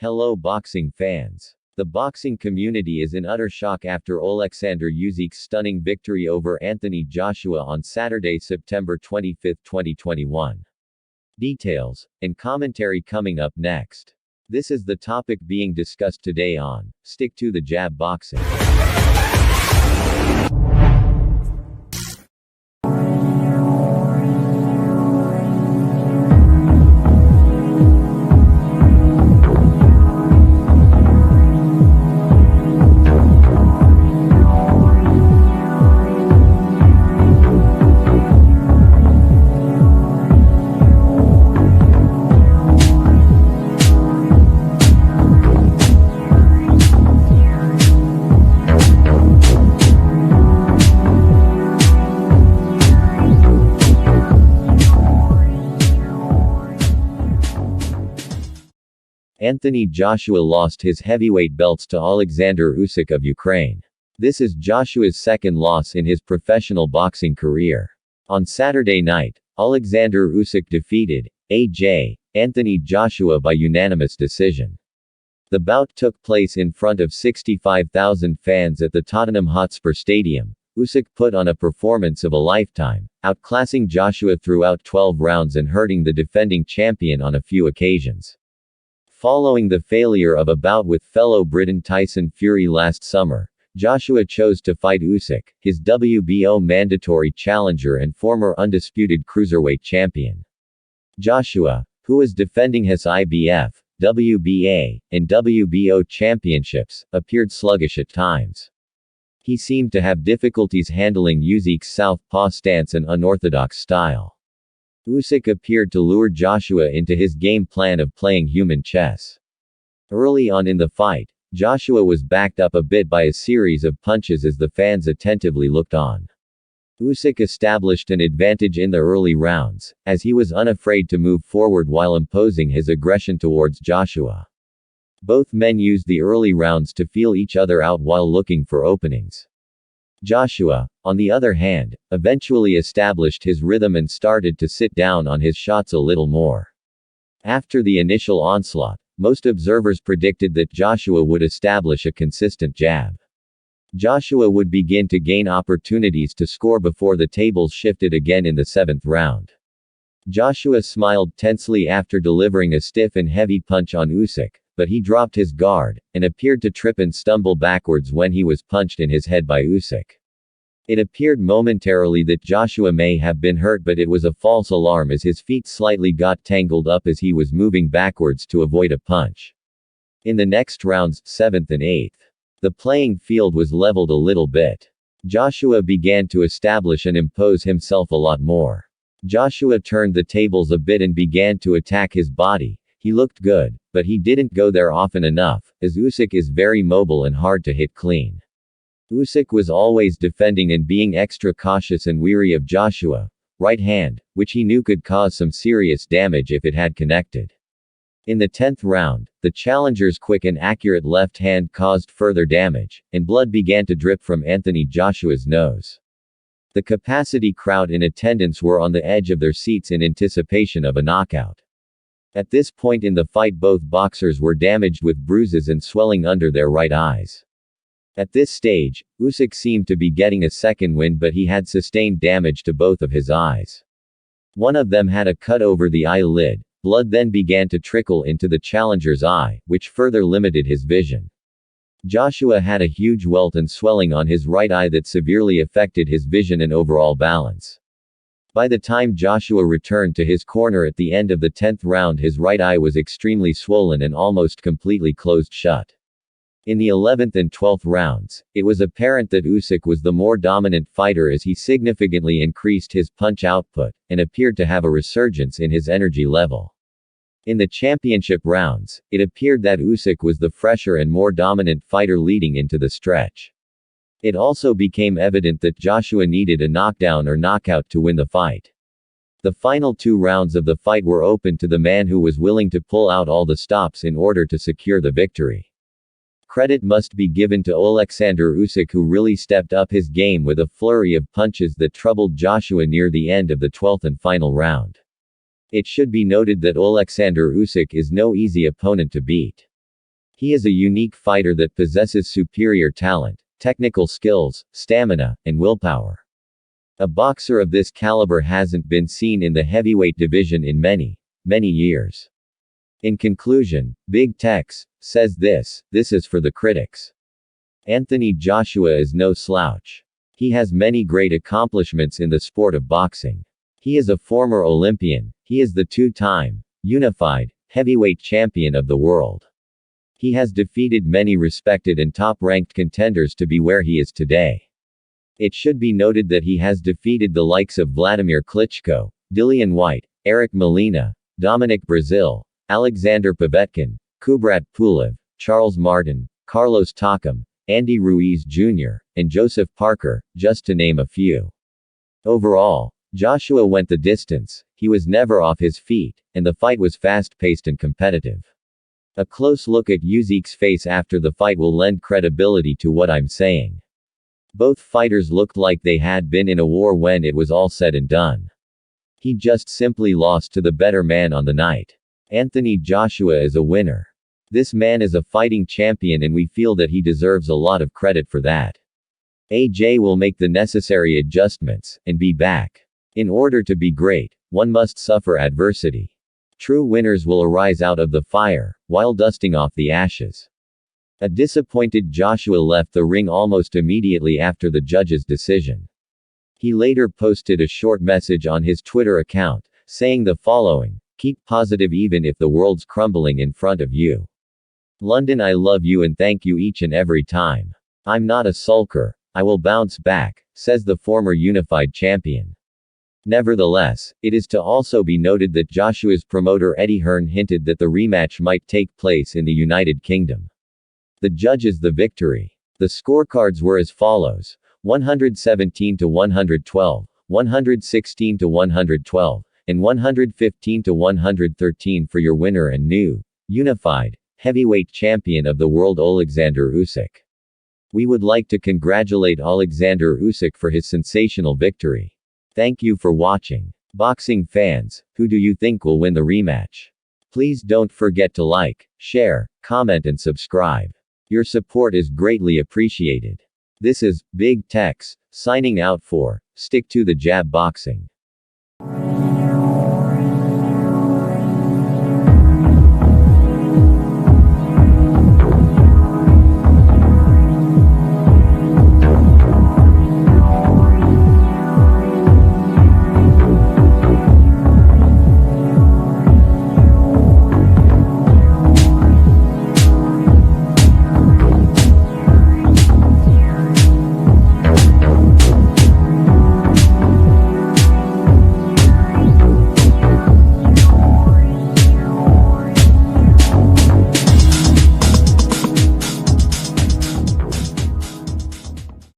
Hello boxing fans. The boxing community is in utter shock after Olexsandr Usyk's stunning victory over Anthony Joshua on Saturday, September 25, 2021. Details and commentary coming up next. This is the topic being discussed today on Stick to the Jab Boxing. Anthony Joshua lost his heavyweight belts to Olexsandr Usyk of Ukraine. This is Joshua's second loss in his professional boxing career. On Saturday night, Olexsandr Usyk defeated Anthony Joshua by unanimous decision. The bout took place in front of 65,000 fans at the Tottenham Hotspur Stadium. Usyk put on a performance of a lifetime, outclassing Joshua throughout 12 rounds and hurting the defending champion on a few occasions. Following the failure of a bout with fellow Briton Tyson Fury last summer, Joshua chose to fight Usyk, his WBO mandatory challenger and former undisputed cruiserweight champion. Joshua, who was defending his IBF, WBA, and WBO championships, appeared sluggish at times. He seemed to have difficulties handling Usyk's southpaw stance and unorthodox style. Usyk appeared to lure Joshua into his game plan of playing human chess. Early on in the fight, Joshua was backed up a bit by a series of punches as the fans attentively looked on. Usyk established an advantage in the early rounds, as he was unafraid to move forward while imposing his aggression towards Joshua. Both men used the early rounds to feel each other out while looking for openings. Joshua, on the other hand, eventually established his rhythm and started to sit down on his shots a little more. After the initial onslaught, most observers predicted that Joshua would establish a consistent jab. Joshua would begin to gain opportunities to score before the tables shifted again in the 7th round. Joshua smiled tensely after delivering a stiff and heavy punch on Usyk, but he dropped his guard, and appeared to trip and stumble backwards when he was punched in his head by Usyk. It appeared momentarily that Joshua may have been hurt, but it was a false alarm as his feet slightly got tangled up as he was moving backwards to avoid a punch. In the next rounds, 7th and 8th, the playing field was leveled a little bit. Joshua began to establish and impose himself a lot more. Joshua turned the tables a bit and began to attack his body. He looked good, but he didn't go there often enough, as Usyk is very mobile and hard to hit clean. Usyk was always defending and being extra cautious and wary of Joshua right hand, which he knew could cause some serious damage if it had connected. In the 10th round, the challenger's quick and accurate left hand caused further damage, and blood began to drip from Anthony Joshua's nose. The capacity crowd in attendance were on the edge of their seats in anticipation of a knockout. At this point in the fight, both boxers were damaged with bruises and swelling under their right eyes. At this stage, Usyk seemed to be getting a second wind, but he had sustained damage to both of his eyes. One of them had a cut over the eyelid. Blood then began to trickle into the challenger's eye, which further limited his vision. Joshua had a huge welt and swelling on his right eye that severely affected his vision and overall balance. By the time Joshua returned to his corner at the end of the 10th round, his right eye was extremely swollen and almost completely closed shut. In the 11th and 12th rounds, it was apparent that Usyk was the more dominant fighter as he significantly increased his punch output, and appeared to have a resurgence in his energy level. In the championship rounds, it appeared that Usyk was the fresher and more dominant fighter leading into the stretch. It also became evident that Joshua needed a knockdown or knockout to win the fight. The final 2 rounds of the fight were open to the man who was willing to pull out all the stops in order to secure the victory. Credit must be given to Olexsandr Usyk, who really stepped up his game with a flurry of punches that troubled Joshua near the end of the 12th and final round. It should be noted that Olexsandr Usyk is no easy opponent to beat. He is a unique fighter that possesses superior talent, technical skills, stamina, and willpower. A boxer of this caliber hasn't been seen in the heavyweight division in many, many years. In conclusion, Big Tex says this is for the critics. Anthony Joshua is no slouch. He has many great accomplishments in the sport of boxing. He is a former Olympian. He is the two-time, unified, heavyweight champion of the world. He has defeated many respected and top-ranked contenders to be where he is today. It should be noted that he has defeated the likes of Vladimir Klitschko, Dillian White, Eric Molina, Dominic Brazil, Alexander Povetkin, Kubrat Pulev, Charles Martin, Carlos Takam, Andy Ruiz Jr., and Joseph Parker, just to name a few. Overall, Joshua went the distance, he was never off his feet, and the fight was fast-paced and competitive. A close look at Usyk's face after the fight will lend credibility to what I'm saying. Both fighters looked like they had been in a war when it was all said and done. He just simply lost to the better man on the night. Anthony Joshua is a winner. This man is a fighting champion and we feel that he deserves a lot of credit for that. AJ will make the necessary adjustments, and be back. In order to be great, one must suffer adversity. True winners will arise out of the fire, while dusting off the ashes. A disappointed Joshua left the ring almost immediately after the judge's decision. He later posted a short message on his Twitter account, saying the following: "Keep positive even if the world's crumbling in front of you. London, I love you and thank you each and every time. I'm not a sulker. I will bounce back," says the former unified champion. Nevertheless, it is to also be noted that Joshua's promoter Eddie Hearn hinted that the rematch might take place in the United Kingdom. The judges the victory. The scorecards were as follows: 117 to 112, 116 to 112, and 115 to 113 for your winner and new, unified, heavyweight champion of the world Olexsandr Usyk. We would like to congratulate Olexsandr Usyk for his sensational victory. Thank you for watching. Boxing fans, who do you think will win the rematch? Please don't forget to like, share, comment and subscribe. Your support is greatly appreciated. This is Big Tex, signing out for Stick to the Jab Boxing.